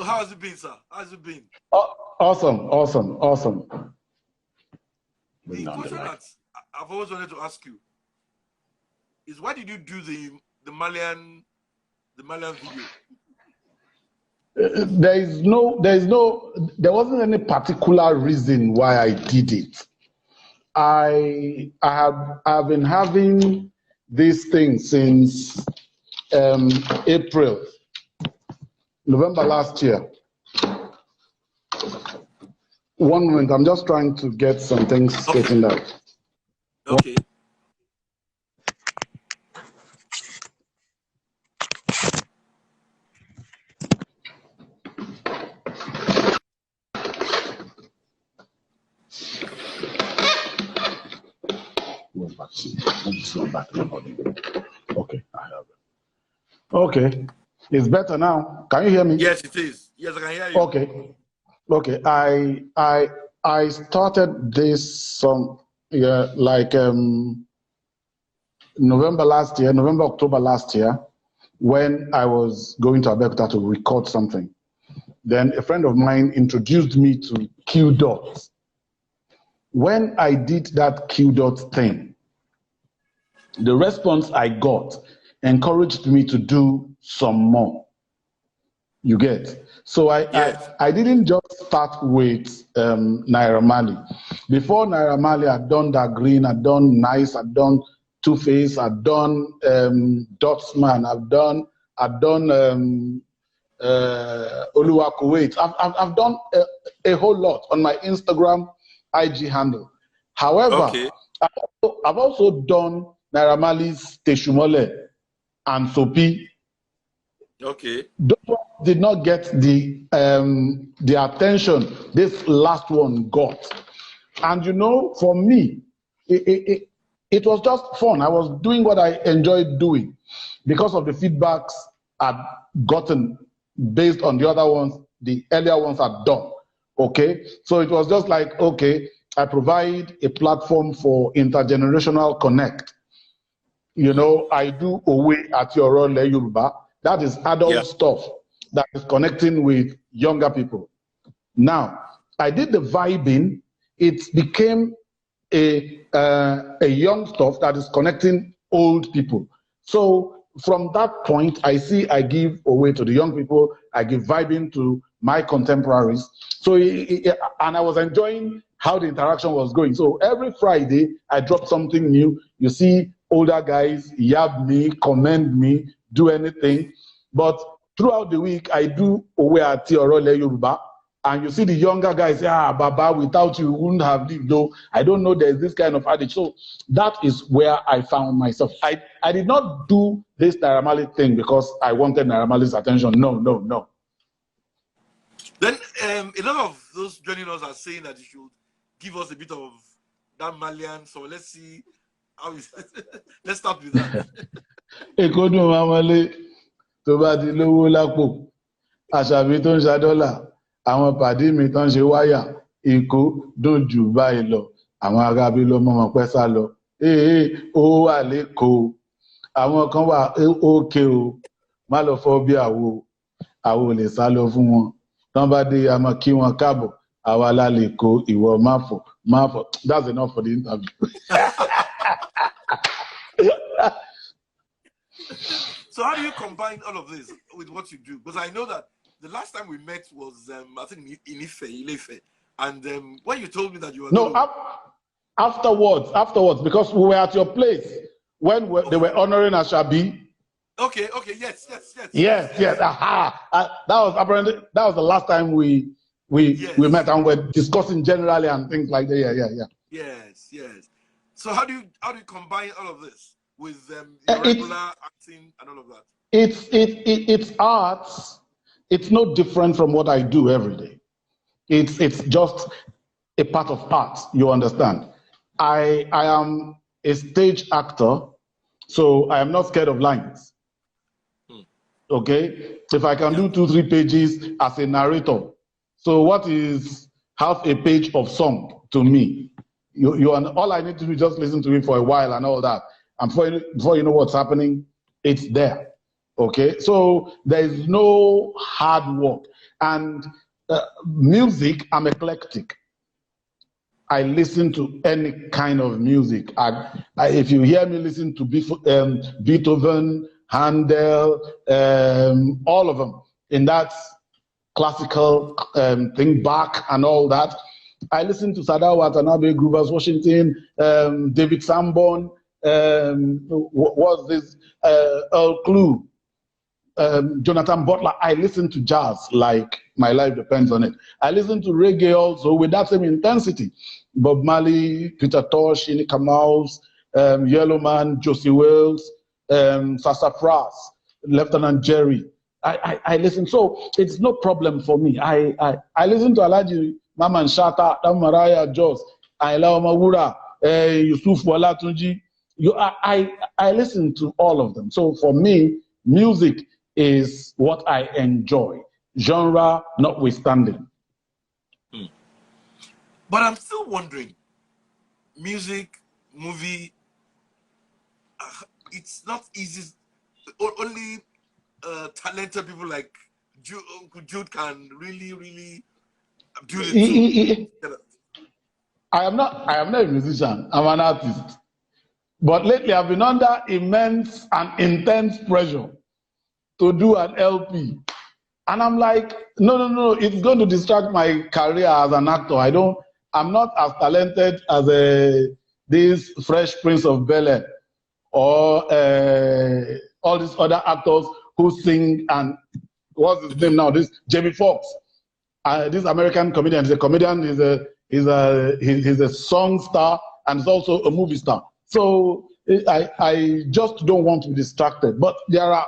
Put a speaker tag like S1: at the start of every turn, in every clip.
S1: So how has it been, sir? How has it been?
S2: Awesome.
S1: The question that I've always wanted to ask you is, why did you do the Malian video?
S2: There wasn't any particular reason why I did it. I have been having this thing since November last year. One moment, I'm just trying to get some things straightened out.
S1: Okay.
S2: Okay, I have it. Okay, it's better now. Can you hear me?
S1: Yes, it is. Yes, I can hear you.
S2: Okay. I started this November, October last year, when I was going to Abeokuta to record something. Then a friend of mine introduced me to JUDE. When I did that JUDE thing, the response I got encouraged me to do some more. You get? So I didn't just start with Naira Marley. Before Naira Marley, I'd done That Green, I'd done Nice, I'd done Two Face, I'd done Dotsman, I've done Oluwa Kuwait. I've done a whole lot on my Instagram IG handle. However, I've also done Naira Marley's Teshumole and Sopi.
S1: Okay.
S2: Those did not get the attention this last one got. And you know, for me, it was just fun. I was doing what I enjoyed doing because of the feedbacks I'd gotten based on the other ones, the earlier ones I'd done. Okay. So it was just like, okay, I provide a platform for intergenerational connect. You know, I do Owe at Surulere Yoruba. That is adult stuff that is connecting with younger people. Now, I did the vibing. It became a young stuff that is connecting old people. So from that point, I give away to the young people. I give vibing to my contemporaries. So, and I was enjoying how the interaction was going. So every Friday, I drop something new. You see older guys yab me, commend me, do anything. But throughout the week, I do Owe Ati Surulere Yoruba. And you see the younger guys say, Baba, without you, wouldn't have lived. Though I don't know there's this kind of adage. So that is where I found myself. I did not do this Naira Marley thing because I wanted Naira Marley's attention. No.
S1: Then a lot of those joining us are saying that you should give us a bit of that Malian. So let's see how is let's start with that.
S2: Tó bá di lówó lápò, àṣàbí tó ń ṣa dọ́là, àwọn pàdé mi tó ń ṣe wáyà, Èkó dùn jù báyìí lọ, àwọn arábí ló mọ́ wọn pẹ́ sá lọ. Ó wà lÉkòó, àwọn kan wà ókè o, má lọ fọ́ bí àwo lè sá lọ fún wọn. Tán bá dé a máa kí wọn káàbọ̀, àwa la lè kó ìwọ má fọ̀. That's enough for the interview.
S1: So how do you combine all of this with what you do? Because I know that the last time we met was, I think, in Ife. And when you told me that you were...
S2: Afterwards, because we were at your place when they were honoring Ashabi.
S1: Okay, yes.
S2: That was the last time we met and we're discussing generally and things like that.
S1: Yes. So how do you combine all of this with regular acting and all of that?
S2: It's arts. It's no different from what I do every day. It's just a part of art. You understand? I am a stage actor, so I am not scared of lines. Okay, if I can do 2-3 pages as a narrator, so what is half a page of song to me? All I need to do is just listen to it for a while and all that. And before you know what's happening, it's there. Okay, so there is no hard work. And music, I'm eclectic. I listen to any kind of music. If you hear me listen to Beethoven, Handel, all of them, in that classical thing, Bach and all that. I listen to Sadao Watanabe, Groovers Washington, David Sanborn, what's this, Earl Klugh, Jonathan Butler. I listen to jazz like my life depends on it. I listen to reggae also with that same intensity. Bob Marley, Peter Tosh, Ini Kamals, Yellowman, Josie Wales, Sassafras, Lieutenant Jerry. I listen, so it's no problem for me. I listen to Alaji Maman Shata, Maraya Jos, Ayla Omawura, Yusuf Walatunji. I listen to all of them. So for me, music is what I enjoy, genre notwithstanding.
S1: But I'm still wondering, music, movie, it's not easy. Only talented people like Jude can really do it.
S2: I am not a musician. I'm an artist. But lately I've been under immense and intense pressure to do an LP. And I'm like, no, it's going to distract my career as an actor. I'm not as talented as this Fresh Prince of Bel-Air or all these other actors who sing, and what's his name now? This Jamie Foxx, this American comedian. He's a comedian. He's a song star, and he's also a movie star. So I just don't want to be distracted. But there are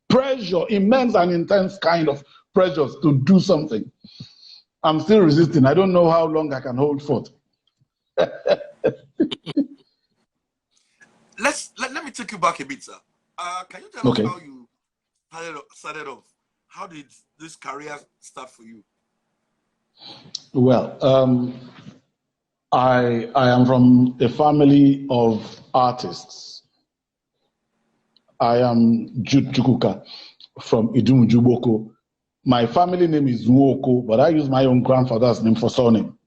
S2: pressure, immense and intense kind of pressures to do something. I'm still resisting. I don't know how long I can hold forth.
S1: Let me take you back a bit, sir. Can you tell us how you started off? How did this career start for you?
S2: Well, I am from a family of artists. I am Jude CHUKWUKA from Idumujuboko. My family name is Nwoko, but I use my own grandfather's name for surname.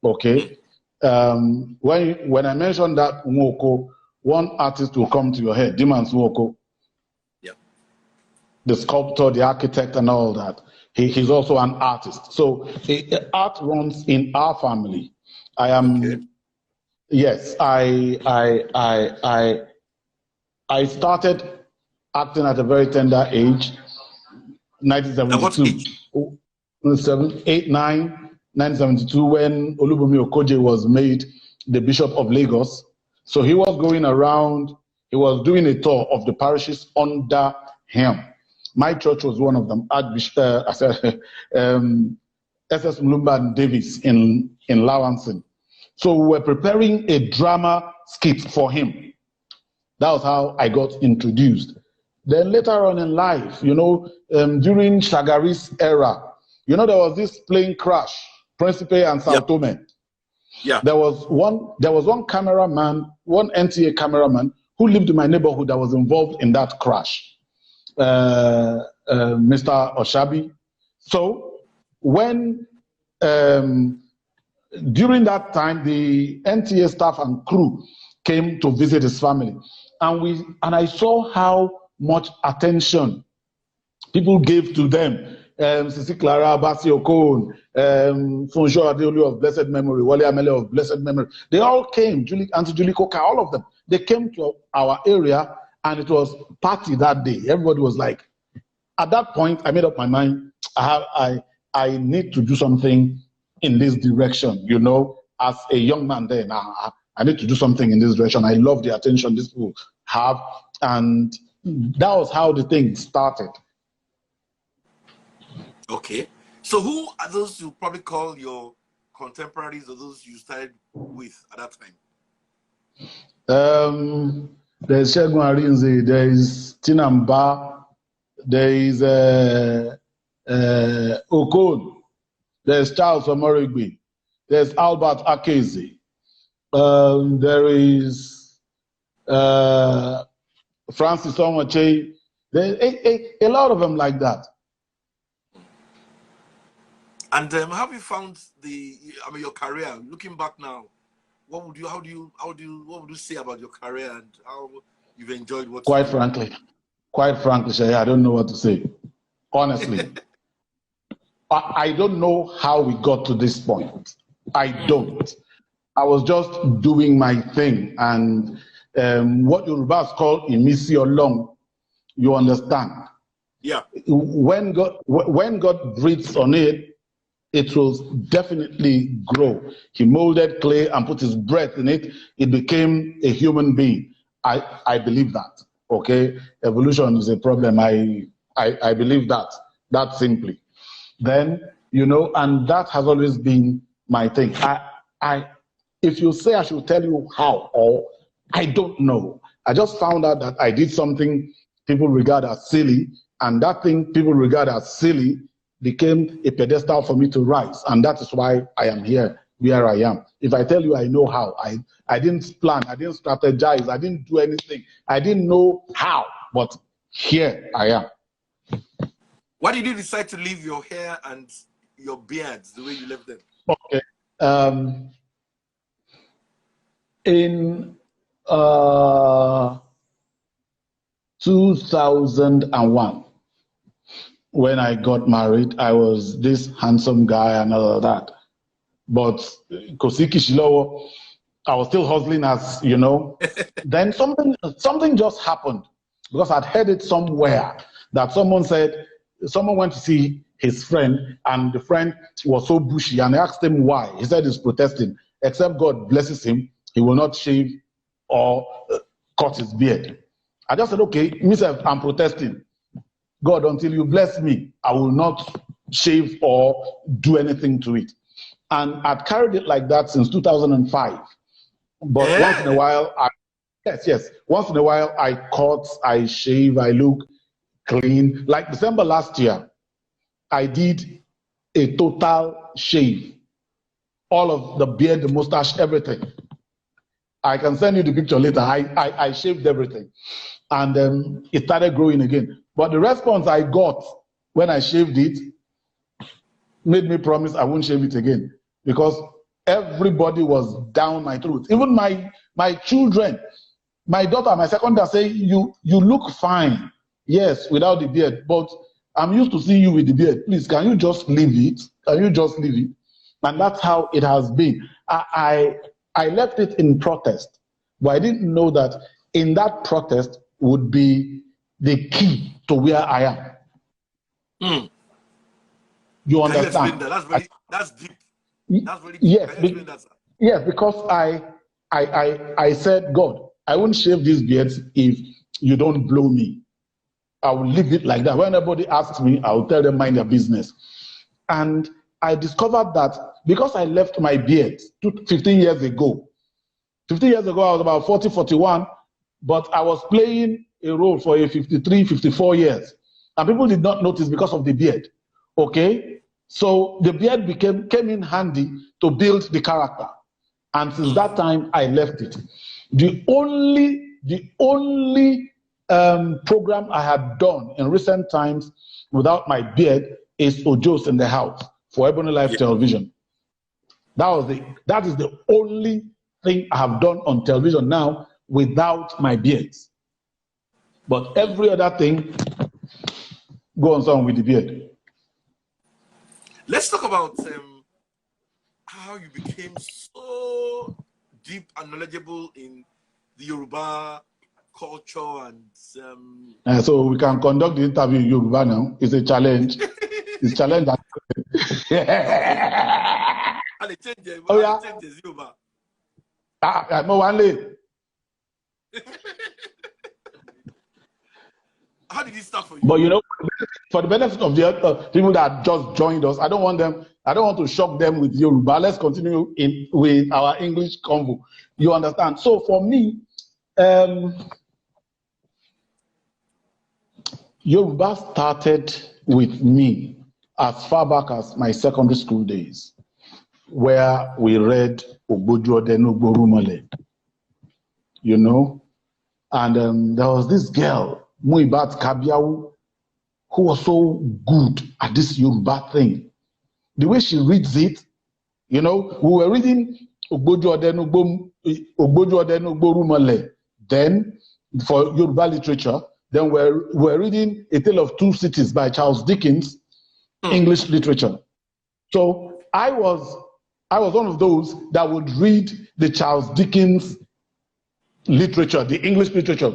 S2: Okay. When I mentioned that Nwoko, one artist will come to your head, Dimans Nwoko.
S1: Yeah.
S2: The sculptor, the architect, and all that. He's also an artist. So art runs in our family. I am. Yes, I started acting at a very tender age, 1972, 1972, when Olubunmi Okoje was made the Bishop of Lagos. So he was going around, he was doing a tour of the parishes under him. My church was one of them, SS Mulumba and Davis in Lawanson. So we were preparing a drama skit for him. That was how I got introduced. Then later on in life, during Shagari's era, there was this plane crash, Principe and Sao Tome.
S1: Yeah.
S2: There was one cameraman, one NTA cameraman who lived in my neighborhood that was involved in that crash. Mr. Oshabi. So when during that time, the NTA staff and crew came to visit his family, and I saw how much attention people gave to them. Sisi Clara, Basi Okon, Fonjo Adeolu of blessed memory, Wale Amele of blessed memory. They all came, Auntie Julie Koka, all of them. They came to our area, and it was party that day. Everybody was like, at that point, I made up my mind. I need to do something in this direction. As a young man then, I need to do something in this direction. I love the attention these people have, and that was how the thing started.
S1: Okay. So who are those you probably call your contemporaries, or those you started with at that
S2: time? There's Shegun Arinze, there is Tinamba, there is Okon, there's Charles Omorigbe, there's Albert Akeze, there is Francis Omoche, A lot of them like that.
S1: And how have you found your career? Looking back now, what would you say about your career and how you've enjoyed what
S2: Quite
S1: you do?
S2: frankly, Shay, I don't know what to say. Honestly, I don't know how we got to this point. I don't. I was just doing my thing, and what Yorubas call imisi olong, you understand?
S1: Yeah.
S2: When God breathes on it, it will definitely grow. He molded clay and put his breath in it. It became a human being. I believe that. Okay, evolution is a problem. I believe that simply. Then, and that has always been my thing. If you say I should tell you how, or I don't know. I just found out that I did something people regard as silly, and that thing people regard as silly became a pedestal for me to rise, and that is why I am here where I am. If I tell you I know how, I didn't plan, I didn't strategize, I didn't do anything, I didn't know how, but here I am.
S1: Why did you decide to leave your hair and your beards the way you left them?
S2: Okay. In 2001, when I got married, I was this handsome guy and all of that. But Kosiki Shilowo, I was still hustling as, Then something just happened, because I'd heard it somewhere that someone went to see his friend, and the friend was so bushy, and I asked him why. He said he's protesting. Except God blesses him, he will not shave or cut his beard. I just said, okay, myself, I'm protesting. God, until you bless me, I will not shave or do anything to it. And I've carried it like that since 2005. But once in a while, once in a while, I cut, I shave, I look clean. Like December last year, I did a total shave. All of the beard, the mustache, everything. I can send you the picture later. I shaved everything. And it started growing again. But the response I got when I shaved it made me promise I won't shave it again, because everybody was down my throat. Even my children, my daughter, my second daughter say, you look fine. Yes, without the beard, but I'm used to seeing you with the beard. Please, can you just leave it? Can you just leave it? And that's how it has been. I left it in protest, but I didn't know that in that protest would be the key to where I am.
S1: Mm.
S2: You understand?
S1: Can you explain that? That's deep. That's very deep.
S2: Yes,
S1: Can you explain that, sir?
S2: Yes, because I said, God, I won't shave these beards if you don't blow me. I will leave it like that. When anybody asks me, I will tell them mind their business. And I discovered that because I left my beard 15 years ago. 15 years ago, I was about 40, 41, but I was playing a role for a 53, 54 years. And people did not notice because of the beard. Okay? So the beard came in handy to build the character. And since that time, I left it. The only program I had done in recent times without my beard is Ojo's in the House for Ebony Life Television. That is the only thing I have done on television now without my beard. But every other thing goes on with the beard.
S1: Let's talk about how you became so deep and knowledgeable in the Yoruba culture and
S2: so we can conduct the interview in Yoruba now. It's a challenge. It's a challenge.
S1: Oh yeah. Yoruba. How did it start for you?
S2: But for the benefit of the people that just joined us, I don't want to shock them with Yoruba. Let's continue with our English convo. You understand? So for me, Yoruba started with me as far back as my secondary school days, where we read Ogboju Odenu Gborumole, and there was this girl Muibat Kabiawu, who was so good at this Yoruba thing. The way she reads it, you know, we were reading Ogboju Odenugbo then for Yoruba literature. Then we're reading A Tale of Two Cities by Charles Dickens, English literature. So I was one of those that would read the Charles Dickens literature, the English literature,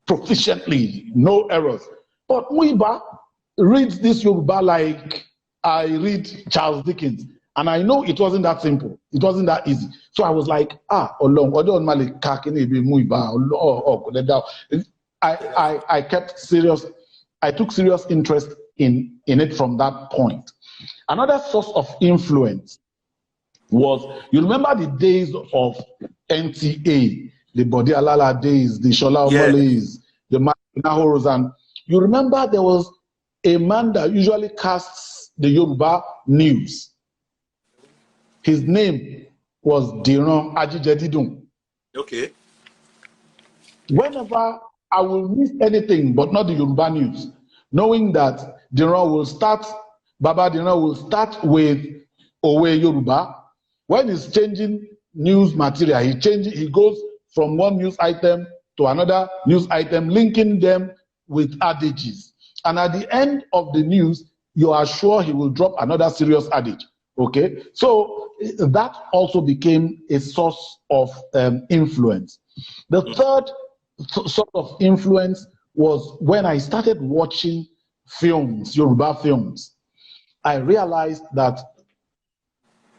S2: proficiently, no errors. But Muiba reads this Yoruba like I read Charles Dickens. And I know it wasn't that simple. It wasn't that easy. So I was like, I kept serious. I took serious interest in it from that point. Another source of influence was, you remember the days of NTA, the Bode Alala days, the Shola Omole's, the Nahoros, and you remember there was a man that usually casts the Yoruba news. His name was Diran Ajijedidun.
S1: Okay.
S2: Whenever I will miss anything but not the Yoruba news, knowing that Baba Diran will start with Owe Yoruba. When he's changing news material, he goes from one news item to another news item, linking them with adages. And at the end of the news, you are sure he will drop another serious adage. Okay, so that also became a source of influence. The third sort of influence was when I started watching films, Yoruba films. I realized that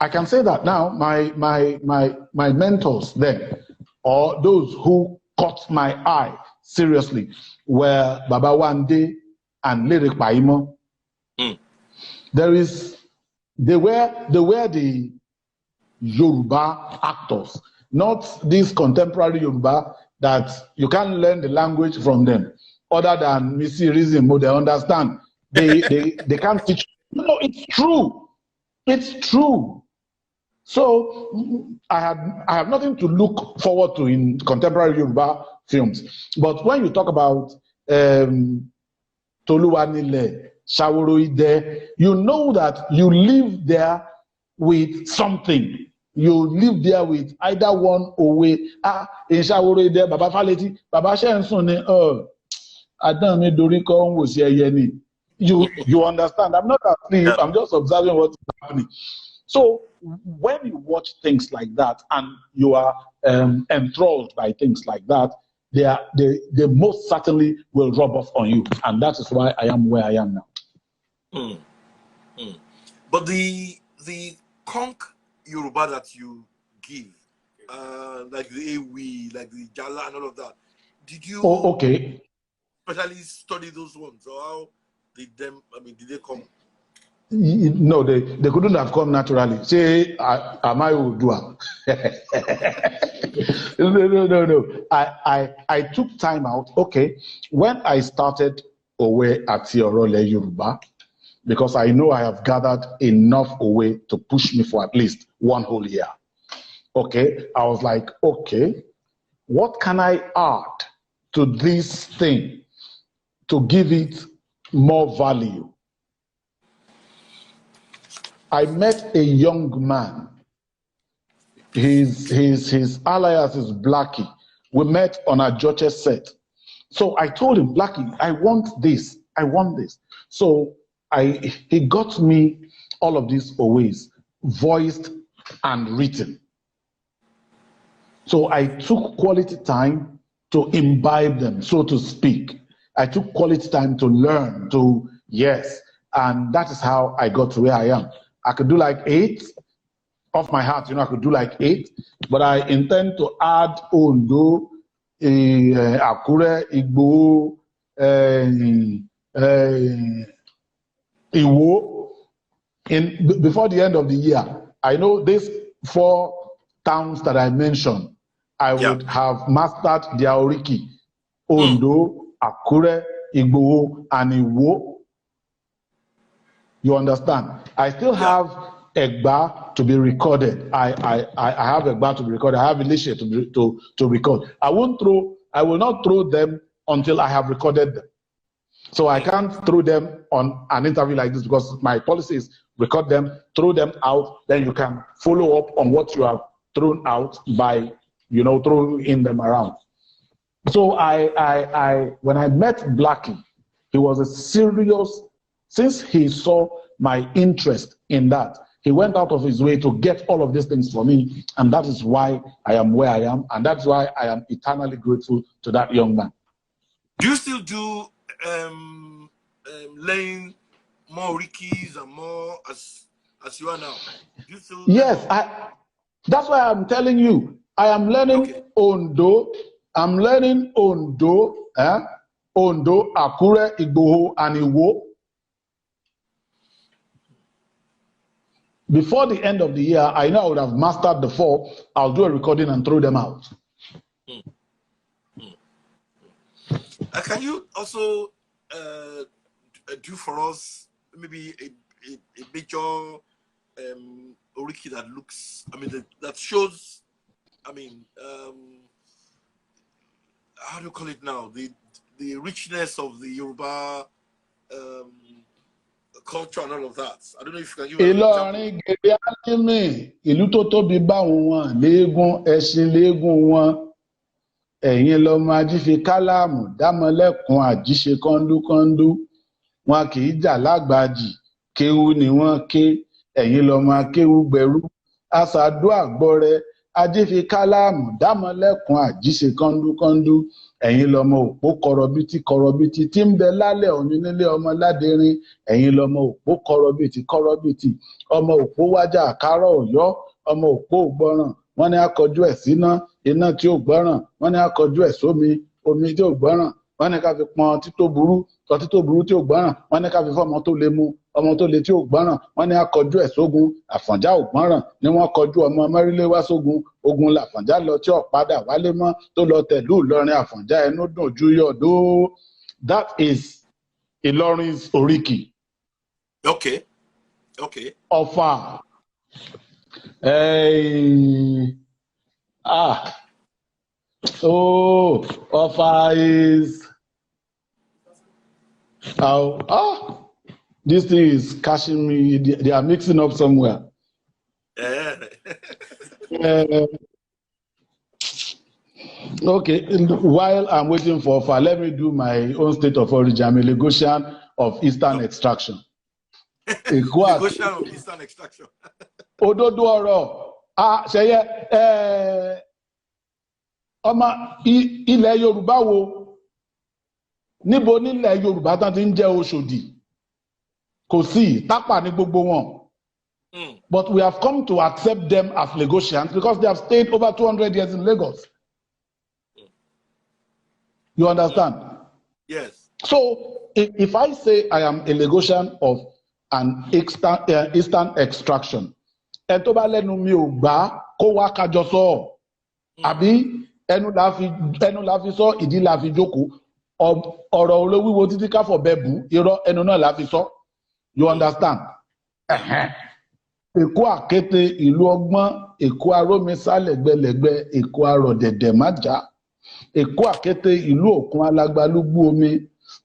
S2: I can say that now my mentors then, or those who caught my eye seriously, were Baba Wande and Lyric Paimo. They were the Yoruba actors, not this contemporary Yoruba that you can't learn the language from them, other than Missy Reason, they understand. They can't teach. No, it's true. It's true. So I have nothing to look forward to in contemporary Yoruba films. But when you talk about Toluwanile, Shaworoide, you know that you live there with something. You live there with either one away. In Shaworoide, Baba Faleti, Baba Shensone, you understand? I'm not asleep, I'm just observing what's happening. So when you watch things like that and you are enthralled by things like that, they most certainly will rub off on you. And that is why I am where I am now.
S1: But the conch Yoruba that you give, like the Ewi, like the Jala and all of that, did you especially study those ones? Or how did they come?
S2: No, they couldn't have come naturally. Say, am I Udua? No. I took time out. Okay, when I started away at Surulere Yoruba, because I know I have gathered enough away to push me for at least one whole year. Okay, I was like, okay, what can I add to this thing to give it more value? I met a young man. His alias is Blackie. We met on a Georgia set. So I told him, Blackie, I want this. I want this. So he got me all of these always, voiced and written. So I took quality time to imbibe them, so to speak. I took quality time to learn, and that is how I got to where I am. I could do like 8 off my heart, I could do like 8, but I intend to add Ondo, Akure, Igbo, Iwo before the end of the year. I know these 4 towns that I mentioned, I would have mastered their Oriki, Ondo, Akure, Igbo, and Iwo. You understand? I still have Egba to be recorded. I have Egba to be recorded. I have Elisha to record. I will not throw them until I have recorded them. So I can't throw them on an interview like this because my policy is record them, throw them out, then you can follow up on what you have thrown out by, throwing them around. So when I met Blackie, he was a serious, since he saw my interest in that, he went out of his way to get all of these things for me, and that is why I am where I am, and that's why I am eternally grateful to that young man.
S1: Do you still do laying more Rickies and more as you are now? Do you still
S2: yes, that's why I'm telling you, I am learning Ondo. I'm learning Ondo, Ondo, Akure, Igboho, and Iwo. Before the end of the year, I know I would have mastered the 4. I'll do a recording and throw them out.
S1: Can you also do for us maybe a major Oriki that looks, that shows, how do you call it now? The richness of the Yoruba culture and all of that. I don't know if you can give an example.
S2: Ẹ̀yin lọmọ ajífi kálámù dámọlẹ́kùn àjíṣe kọ́ńdúkọ́ńdú wọn kì í jà lágbàjì kéwú ni wọ́n ké ẹ̀yin lọmọ akéwú gbẹrú aṣàdó àgbọrẹ ajífi kálámù dámọlẹ́kùn àjíṣe kọ́ńdúkọ́ńdú ẹ̀yin lọmọ òpó kọrọbìtì tí ń bẹ lálẹ́ ọ̀yún nílé ọmọ ládẹrin ẹ̀yin lọmọ òpó kọrọbìtì ọmọ òpó wájà àkárọ̀ ọ̀yọ́ ọmọ òpó ògbọràn wọ́n ní akọjú ẹ̀ síná iná tí ó gbọ́ràn wọ́n ní akọjú ẹ̀ sómi omi tí ó gbọ́ràn wọ́n ní ká fi pọn ọtí tó burú tí ó gbọ́ràn wọ́n ní ká fi fọ́mọ tó le mu ọmọ tó le tí ó gbọ́ràn wọ́n ní akọjú ẹ̀ sógun àfọ̀njá ò gbọ́ràn ni wọ́n kọjú ọmọ mẹ́rílẹ̀ wá sógun ogun làfọ̀njá lọ tí ó padà wálé mọ́ tó lọ tẹ̀lú Ìlọrin àfọ̀njá ẹnu dùn ju yọ̀dó. That is Ìlọrin's Oriki.
S1: Okay.
S2: Ọ̀fà. Ọ̀fà is this thing is catching me. They are mixing up somewhere. Okay, while I'm waiting for Ọ̀fà, let me do my own state of origin. I'm a Lagosian of Eastern extraction.
S1: Lagosian of Eastern extraction.
S2: Òdodo ọ̀rọ̀ ṣẹyẹ ọmọ ilẹ̀ Yorùbá wo níbo nílẹ̀ Yorùbá tán ti ń jẹ́ Ọ̀ṣọ́dì kò sí Tápà ní gbogbo wọn. But we have come to accept them as Lagosians because they have stayed over 200 years in Lagos. You understand?
S1: Yes.
S2: So if I say I am a Lagosian of an Eastern extraction, ẹ tó bá lẹ́nu mi ò gbà kó wá kájọ sọ àbí ẹnu la fi sọ ìdí la fi jókòó ọ̀rọ̀ olówíwo títí káfọ̀ bẹ́ẹ̀ bù irọ́ ẹnu náà la fi sọ. You understand? Èkó àkété ìlú ọgbọ́n Èkó arómisá lẹ́gbẹ̀lẹ́gbẹ̀ Èkó arọ̀dẹ̀dẹ̀ májà Èkó àkété ìlú òkun alágbálúgbú omi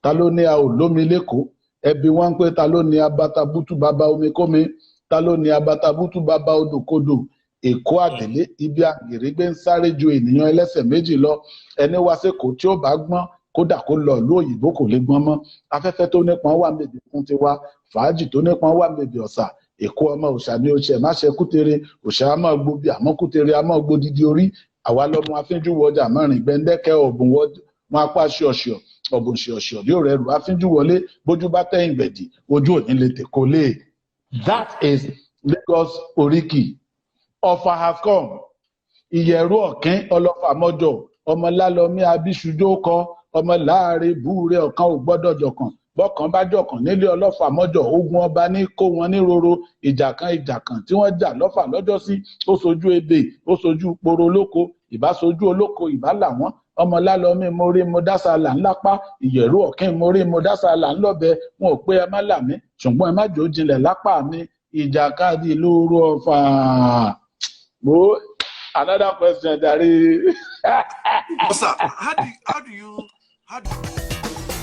S2: ta ló ní a ò lómi lẹ́kọ̀ọ́ ẹbí wọn pé ta ló ní abatabutu bàbá omi kómi ta ló ní abatabutu bàbá odòkodò Èkó àdèlé ibi àgèrègbè ń sáré ju ènìyàn ẹlẹ́sẹ̀ méjì lọ ẹni wá sẹ́kọ̀ọ́ tí ó bá gbọ́n kódà kó lọ ìlú òyìnbó kò lè gbọ́n mọ́ afẹ́fẹ́ tó nípọn wà mèbè fún tiwa fàájì tó nípọn wà mèbè ọ̀sà Èkó ọmọ òòṣà ni oṣù ẹ̀ má ṣe kútere òòṣà á máa gbó bí àmọ́ kútere á máa gbó dídí orí àwa lọ́mọ afínjú wọjà mẹ́rin gbẹ́ndẹ́kẹ́ ọ̀bùn wọn apá ṣọ̀ṣọ̀ ọ̀bùn ṣọ̀ṣọ̀ yóò rẹ̀ rù afínjú wọlé bójú bá tẹ̀yìn gbẹ̀dì ojú òní lè tèkó lé. That is Lagos Oriki. Ọ̀fà has come. Ìyẹ̀rú ọ̀kín ọlọ́fà mọ́jọ ọmọ lálọ́mí abíṣujó kọ ọmọ láàrin búure ọ̀kan ò gbọ́dọ̀ jọ̀kan bọ́kan bá jọ̀kan nílé ọlọ́fà mọ́jọ ogun ọba ní kó wọn ní roro ìjà kan tí wọ́n jà lọ́fà lọ́jọ́ sí ó sojú ebè ó sojú poro olóko ìbá sojú olóko ìbá làwọn ọmọ lálọ́mí morí mo dásàlà ńlápá ìyẹ̀rú ọ̀kín morí mo dásàlà ńlọ́bẹ wọn ò pé ẹ má là mí ṣùgbọ́n ẹ má jò jinlẹ̀ lápá mi ìjàkadì lóru Ọ̀fà. Another question, Dari.
S1: Sir, how do you How do you